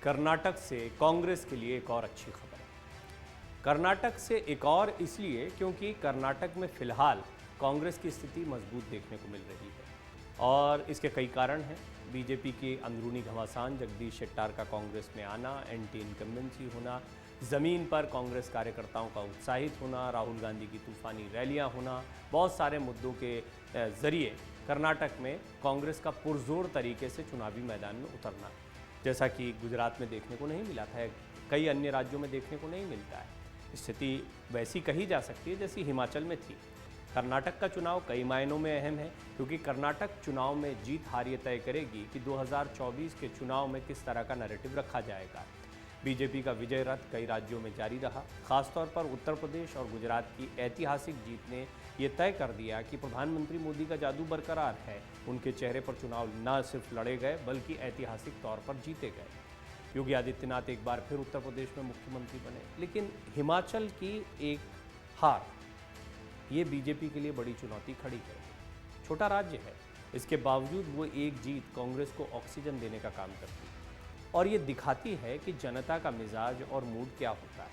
कर्नाटक से कांग्रेस के लिए एक और अच्छी खबर है। कर्नाटक से एक और इसलिए क्योंकि कर्नाटक में फिलहाल कांग्रेस की स्थिति मजबूत देखने को मिल रही है और इसके कई कारण हैं। बीजेपी के अंदरूनी घमासान, जगदीश शेट्टार का कांग्रेस में आना, एंटी इनकम्बेंसी होना, ज़मीन पर कांग्रेस कार्यकर्ताओं का उत्साहित होना, राहुल गांधी की तूफानी रैलियां होना, बहुत सारे मुद्दों के ज़रिए कर्नाटक में कांग्रेस का पुरजोर तरीके से चुनावी मैदान में उतरना, जैसा कि गुजरात में देखने को नहीं मिला था, कई अन्य राज्यों में देखने को नहीं मिलता है। स्थिति वैसी कही जा सकती है जैसी हिमाचल में थी। कर्नाटक का चुनाव कई मायनों में अहम है क्योंकि कर्नाटक चुनाव में जीत हार ये तय करेगी कि 2024 के चुनाव में किस तरह का नैरेटिव रखा जाएगा। बीजेपी का विजय रथ कई राज्यों में जारी रहा। खासतौर पर उत्तर प्रदेश और गुजरात की ऐतिहासिक जीत ने ये तय कर दिया कि प्रधानमंत्री मोदी का जादू बरकरार है। उनके चेहरे पर चुनाव न सिर्फ लड़े गए बल्कि ऐतिहासिक तौर पर जीते गए। योगी आदित्यनाथ एक बार फिर उत्तर प्रदेश में मुख्यमंत्री बने, लेकिन हिमाचल की एक हार ये बीजेपी के लिए बड़ी चुनौती खड़ी करेगी। छोटा राज्य है, इसके बावजूद वो एक जीत कांग्रेस को ऑक्सीजन देने का काम करती है और ये दिखाती है कि जनता का मिजाज और मूड क्या होता है।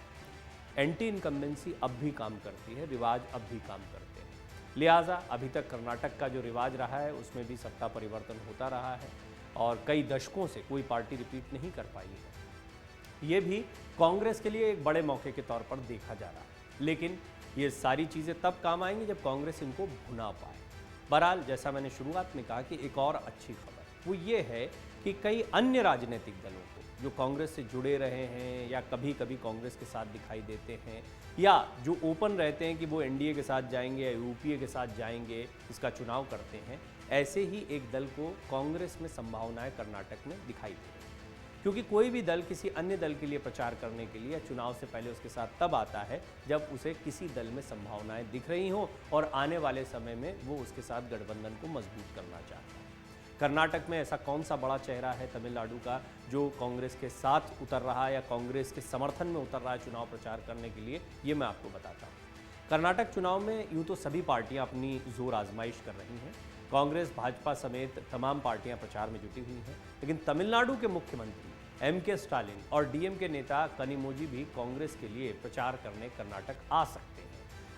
एंटी इनकम्बेंसी अब भी काम करती है, रिवाज अब भी काम करते हैं। लिहाजा अभी तक कर्नाटक का जो रिवाज रहा है उसमें भी सत्ता परिवर्तन होता रहा है और कई दशकों से कोई पार्टी रिपीट नहीं कर पाई है। ये भी कांग्रेस के लिए एक बड़े मौके के तौर पर देखा जा रहा है, लेकिन ये सारी चीज़ें तब काम आएंगी जब कांग्रेस इनको भुना पाए। बहरहाल, जैसा मैंने शुरुआत में कहा कि एक और अच्छी खबर वो ये है कि कई अन्य राजनीतिक दलों को जो कांग्रेस से जुड़े रहे हैं या कभी कभी कांग्रेस के साथ दिखाई देते हैं या जो ओपन रहते हैं कि वो एनडीए के साथ जाएंगे या यूपीए के साथ जाएंगे, इसका चुनाव करते हैं, ऐसे ही एक दल को कांग्रेस में संभावनाएं कर्नाटक में दिखाई दे रही है। क्योंकि कोई भी दल किसी अन्य दल के लिए प्रचार करने के लिए चुनाव से पहले उसके साथ तब आता है जब उसे किसी दल में संभावनाएं दिख रही हों और आने वाले समय में वो उसके साथ गठबंधन को मजबूत करना चाहता है। कर्नाटक में ऐसा कौन सा बड़ा चेहरा है तमिलनाडु का जो कांग्रेस के साथ उतर रहा है या कांग्रेस के समर्थन में उतर रहा है चुनाव प्रचार करने के लिए, ये मैं आपको बताता हूँ। कर्नाटक चुनाव में यूँ तो सभी पार्टियाँ अपनी जोर आजमाइश कर रही हैं। कांग्रेस, भाजपा समेत तमाम पार्टियां प्रचार में जुटी हुई हैं, लेकिन तमिलनाडु के मुख्यमंत्री एम.के. स्टालिन और डीएमके नेता कनिमोझी भी कांग्रेस के लिए प्रचार करने कर्नाटक आ सकते हैं।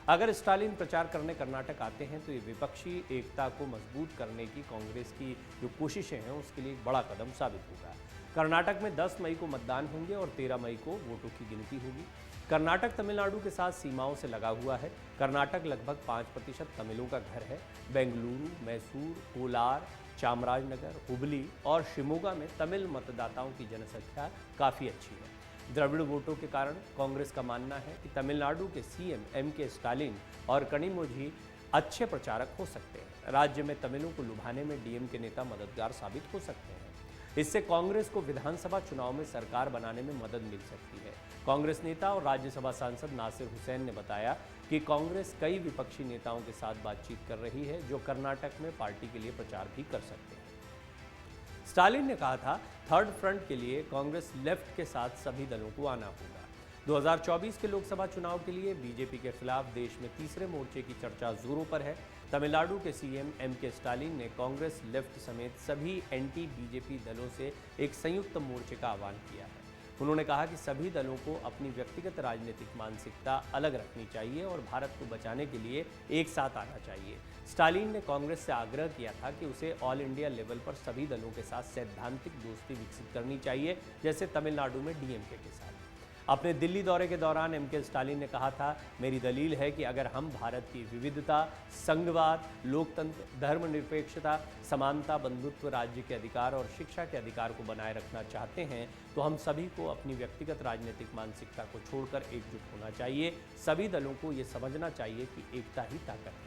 अगर स्टालिन प्रचार करने कर्नाटक आते हैं तो ये विपक्षी एकता को मजबूत करने की कांग्रेस की जो कोशिशें हैं उसके लिए एक बड़ा कदम साबित होगा। कर्नाटक में 10 मई को मतदान होंगे और 13 मई को वोटों की गिनती होगी। कर्नाटक तमिलनाडु के साथ सीमाओं से लगा हुआ है। कर्नाटक लगभग 5% तमिलों का घर है। बेंगलुरु, मैसूर, कोलार, चामराजनगर, हुबली और शिमोगा में तमिल मतदाताओं की जनसंख्या काफ़ी अच्छी है। द्रविड़ वोटों के कारण कांग्रेस का मानना है कि तमिलनाडु के सीएम एम.के. स्टालिन और कनिमोझी अच्छे प्रचारक हो सकते हैं। राज्य में तमिलों को लुभाने में डीएमके नेता मददगार साबित हो सकते हैं। इससे कांग्रेस को विधानसभा चुनाव में सरकार बनाने में मदद मिल सकती है। कांग्रेस नेता और राज्यसभा सांसद नासिर हुसैन ने बताया कि कांग्रेस कई विपक्षी नेताओं के साथ बातचीत कर रही है जो कर्नाटक में पार्टी के लिए प्रचार भी कर सकते हैं। स्टालिन ने कहा था, थर्ड फ्रंट के लिए कांग्रेस लेफ्ट के साथ सभी दलों को आना होगा। 2024 के लोकसभा चुनाव के लिए बीजेपी के खिलाफ देश में तीसरे मोर्चे की चर्चा जोरों पर है। तमिलनाडु के सीएम एम.के. स्टालिन ने कांग्रेस लेफ्ट समेत सभी एंटी बीजेपी दलों से एक संयुक्त मोर्चे का आह्वान किया है। उन्होंने कहा कि सभी दलों को अपनी व्यक्तिगत राजनीतिक मानसिकता अलग रखनी चाहिए और भारत को बचाने के लिए एक साथ आना चाहिए। स्टालिन ने कांग्रेस से आग्रह किया था कि उसे ऑल इंडिया लेवल पर सभी दलों के साथ सैद्धांतिक दोस्ती विकसित करनी चाहिए, जैसे तमिलनाडु में डीएमके के साथ। अपने दिल्ली दौरे के दौरान एम.के. स्टालिन ने कहा था, मेरी दलील है कि अगर हम भारत की विविधता, संघवाद, लोकतंत्र, धर्मनिरपेक्षता, समानता, बंधुत्व, राज्य के अधिकार और शिक्षा के अधिकार को बनाए रखना चाहते हैं तो हम सभी को अपनी व्यक्तिगत राजनीतिक मानसिकता को छोड़कर एकजुट होना चाहिए। सभी दलों को ये समझना चाहिए कि एकता ही ताकत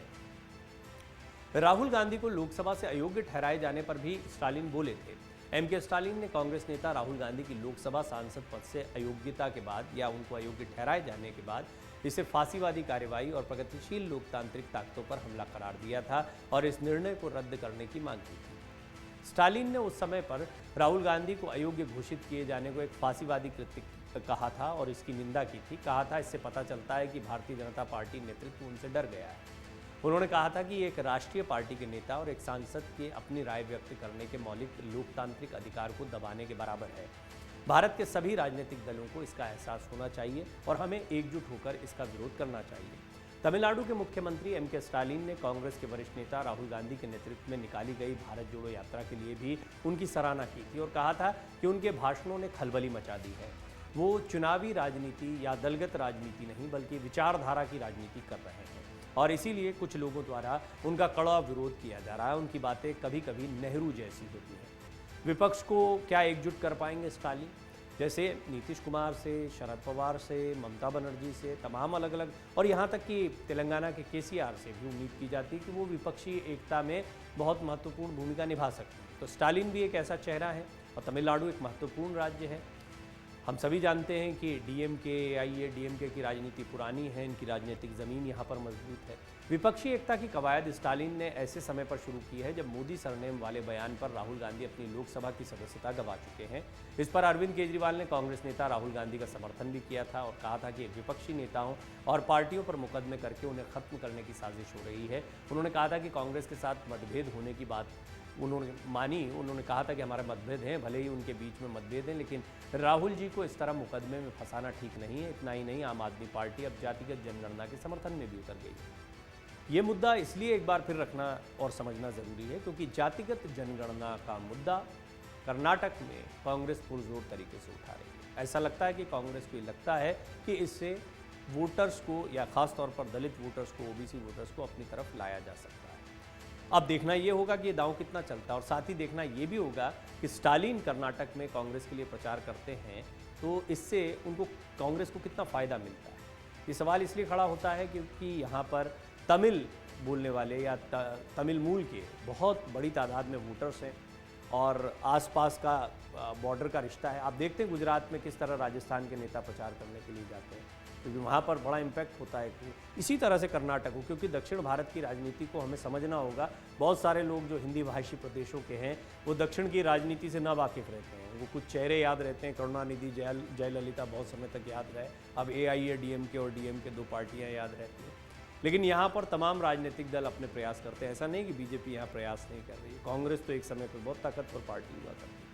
है। राहुल गांधी को लोकसभा से अयोग्य ठहराए जाने पर भी स्टालिन बोले थे। एम.के. स्टालिन ने कांग्रेस नेता राहुल गांधी की लोकसभा सांसद पद से अयोग्यता के बाद या उनको अयोग्य ठहराए जाने के बाद इसे फांसीवादी कार्रवाई और प्रगतिशील लोकतांत्रिक ताकतों पर हमला करार दिया था और इस निर्णय को रद्द करने की मांग की थी। स्टालिन ने उस समय पर राहुल गांधी को अयोग्य घोषित किए जाने को एक फांसीवादी कृत्य कहा था और इसकी निंदा की थी। कहा था, इससे पता चलता है कि भारतीय जनता पार्टी नेतृत्व उनसे डर गया है। उन्होंने कहा था कि एक राष्ट्रीय पार्टी के नेता और एक सांसद के अपनी राय व्यक्त करने के मौलिक लोकतांत्रिक अधिकार को दबाने के बराबर है। भारत के सभी राजनीतिक दलों को इसका एहसास होना चाहिए और हमें एकजुट होकर इसका विरोध करना चाहिए। तमिलनाडु के मुख्यमंत्री एम.के. स्टालिन ने कांग्रेस के वरिष्ठ नेता राहुल गांधी के नेतृत्व में निकाली गई भारत जोड़ो यात्रा के लिए भी उनकी सराहना की थी और कहा था कि उनके भाषणों ने खलबली मचा दी है। वो चुनावी राजनीति या दलगत राजनीति नहीं बल्कि विचारधारा की राजनीति कर रहे हैं और इसीलिए कुछ लोगों द्वारा उनका कड़ा विरोध किया जा रहा है। उनकी बातें कभी कभी नेहरू जैसी होती हैं। विपक्ष को क्या एकजुट कर पाएंगे स्टालिन? जैसे नीतीश कुमार से, शरद पवार से, ममता बनर्जी से, तमाम अलग अलग और यहाँ तक कि तेलंगाना के केसीआर से भी उम्मीद की जाती है कि वो विपक्षी एकता में बहुत महत्वपूर्ण भूमिका निभा सकते हैं। तो स्टालिन भी एक ऐसा चेहरा है और तमिलनाडु एक महत्वपूर्ण राज्य है। हम सभी जानते हैं कि डीएमके, एआईएडीएमके की राजनीति पुरानी है, इनकी राजनीतिक ज़मीन यहाँ पर मजबूत है। विपक्षी एकता की कवायद स्टालिन ने ऐसे समय पर शुरू की है जब मोदी सरनेम वाले बयान पर राहुल गांधी अपनी लोकसभा की सदस्यता गंवा चुके हैं। इस पर अरविंद केजरीवाल ने कांग्रेस नेता राहुल गांधी का समर्थन भी किया था और कहा था कि विपक्षी नेताओं और पार्टियों पर मुकदमे करके उन्हें खत्म करने की साजिश हो रही है। उन्होंने कहा था कि कांग्रेस के साथ मतभेद होने की बात उन्होंने मानी। उन्होंने कहा था कि हमारे मतभेद हैं, भले ही उनके बीच में मतभेद हैं, लेकिन राहुल जी को इस तरह मुकदमे में फंसाना ठीक नहीं है। इतना ही नहीं, आम आदमी पार्टी अब जातिगत जनगणना के समर्थन में भी उतर गई है। ये मुद्दा इसलिए एक बार फिर रखना और समझना ज़रूरी है क्योंकि जातिगत जनगणना का मुद्दा कर्नाटक में कांग्रेस पुरजोर तरीके से उठा रही है। ऐसा लगता है कि कांग्रेस को लगता है कि इससे वोटर्स को या ख़ास तौर पर दलित वोटर्स को, ओबीसी वोटर्स को अपनी तरफ लाया जा सकता है। अब देखना ये होगा कि ये दांव कितना चलता है और साथ ही देखना ये भी होगा कि स्टालिन कर्नाटक में कांग्रेस के लिए प्रचार करते हैं तो इससे उनको कांग्रेस को कितना फ़ायदा मिलता है। ये सवाल इसलिए खड़ा होता है क्योंकि यहाँ पर तमिल बोलने वाले या तमिल मूल के बहुत बड़ी तादाद में वोटर्स हैं और आसपास का बॉर्डर का रिश्ता है। आप देखते हैं गुजरात में किस तरह राजस्थान के नेता प्रचार करने के लिए जाते हैं क्योंकि वहाँ पर बड़ा इम्पैक्ट होता है। इसी तरह से कर्नाटक हो, क्योंकि दक्षिण भारत की राजनीति को हमें समझना होगा। बहुत सारे लोग जो हिंदी भाषी प्रदेशों के हैं वो दक्षिण की राजनीति से नावाकिफ़ रहते हैं। वो कुछ चेहरे याद रहते हैं, करुणानिधि, जयललिता बहुत समय तक याद रहे। अब एआईएडीएमके और डीएमके दो पार्टियाँ याद रहती हैं। लेकिन यहाँ पर तमाम राजनीतिक दल अपने प्रयास करते हैं। ऐसा नहीं कि बीजेपी यहाँ प्रयास नहीं कर रही है। कांग्रेस तो एक समय पर बहुत ताकतवर पार्टी हुआ करती है।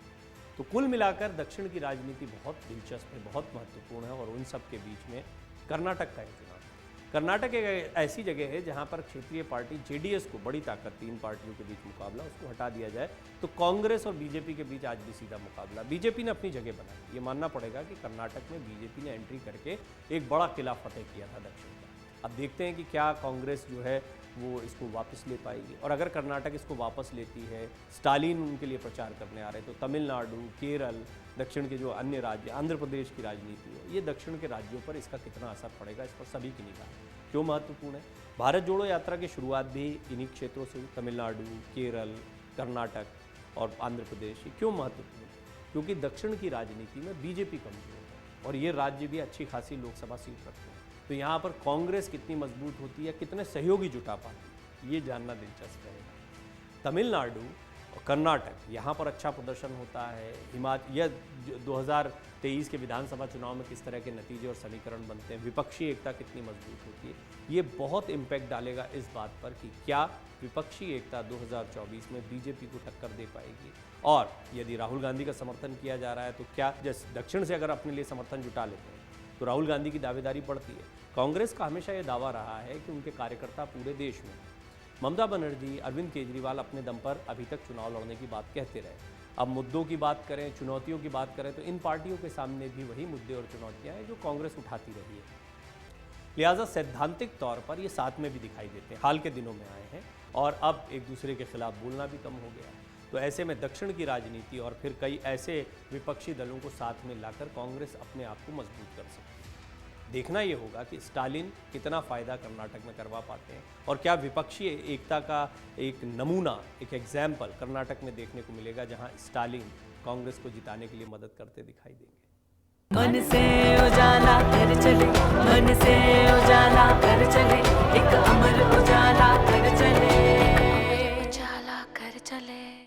तो कुल मिलाकर दक्षिण की राजनीति बहुत दिलचस्प है, बहुत महत्वपूर्ण है और उन सब के बीच में कर्नाटक का एक चुनाव। कर्नाटक एक ऐसी जगह है जहाँ पर क्षेत्रीय पार्टी जेडीएस को बड़ी ताकत, तीन पार्टियों के बीच मुकाबला, उसको हटा दिया जाए तो कांग्रेस और बीजेपी के बीच आज भी सीधा मुकाबला। बीजेपी ने अपनी जगह बनाई। ये मानना पड़ेगा कि कर्नाटक में बीजेपी ने एंट्री करके एक बड़ा किला फतेह किया था दक्षिण का। अब देखते हैं कि क्या कांग्रेस जो है वो इसको वापस ले पाएगी और अगर कर्नाटक इसको वापस लेती है, स्टालिन उनके लिए प्रचार करने आ रहे हैं, तो तमिलनाडु, केरल, दक्षिण के जो अन्य राज्य, आंध्र प्रदेश की राजनीति हो, ये दक्षिण के राज्यों पर इसका कितना असर पड़ेगा, इस पर सभी की निगाह क्यों महत्वपूर्ण है। भारत जोड़ो यात्रा की शुरुआत भी इन्हीं क्षेत्रों से हुई, तमिलनाडु, केरल, कर्नाटक और आंध्र प्रदेश। ये क्यों महत्वपूर्ण है? क्योंकि दक्षिण की राजनीति में बीजेपी कमजोर है और ये राज्य भी अच्छी खासी लोकसभा सीट रखते हैं। तो यहाँ पर कांग्रेस कितनी मजबूत होती है, कितने सहयोगी जुटा पाती है, ये जानना दिलचस्प रहेगा। तमिलनाडु और कर्नाटक यहाँ पर अच्छा प्रदर्शन होता है। हिमाचल, यह 2023 के विधानसभा चुनाव में किस तरह के नतीजे और समीकरण बनते हैं, विपक्षी एकता कितनी मजबूत होती है, ये बहुत इम्पैक्ट डालेगा इस बात पर कि क्या विपक्षी एकता 2024 में बीजेपी को टक्कर दे पाएगी। और यदि राहुल गांधी का समर्थन किया जा रहा है तो क्या जैसे दक्षिण से अगर अपने लिए समर्थन जुटा लेते हैं तो राहुल गांधी की दावेदारी बढ़ती है। कांग्रेस का हमेशा ये दावा रहा है कि उनके कार्यकर्ता पूरे देश में। ममता बनर्जी, अरविंद केजरीवाल अपने दम पर अभी तक चुनाव लड़ने की बात कहते रहे। अब मुद्दों की बात करें, चुनौतियों की बात करें तो इन पार्टियों के सामने भी वही मुद्दे और चुनौतियां हैं जो कांग्रेस उठाती रही है। लिहाजा सैद्धांतिक तौर पर ये साथ में भी दिखाई देते हैं, हाल के दिनों में आए हैं और अब एक दूसरे के खिलाफ बोलना भी कम हो गया है। तो ऐसे में दक्षिण की राजनीति और फिर कई ऐसे विपक्षी दलों को साथ में लाकर कांग्रेस अपने आप को मजबूत कर सकती है। देखना ये होगा कि स्टालिन कितना फ़ायदा कर्नाटक में करवा पाते हैं और क्या विपक्षी एकता का एक नमूना, एक एग्जाम्पल कर्नाटक में देखने को मिलेगा जहां स्टालिन कांग्रेस को जिताने के लिए मदद करते दिखाई देंगे। मन से उजाला कर चले, मन से उजाला कर चले, एक अमर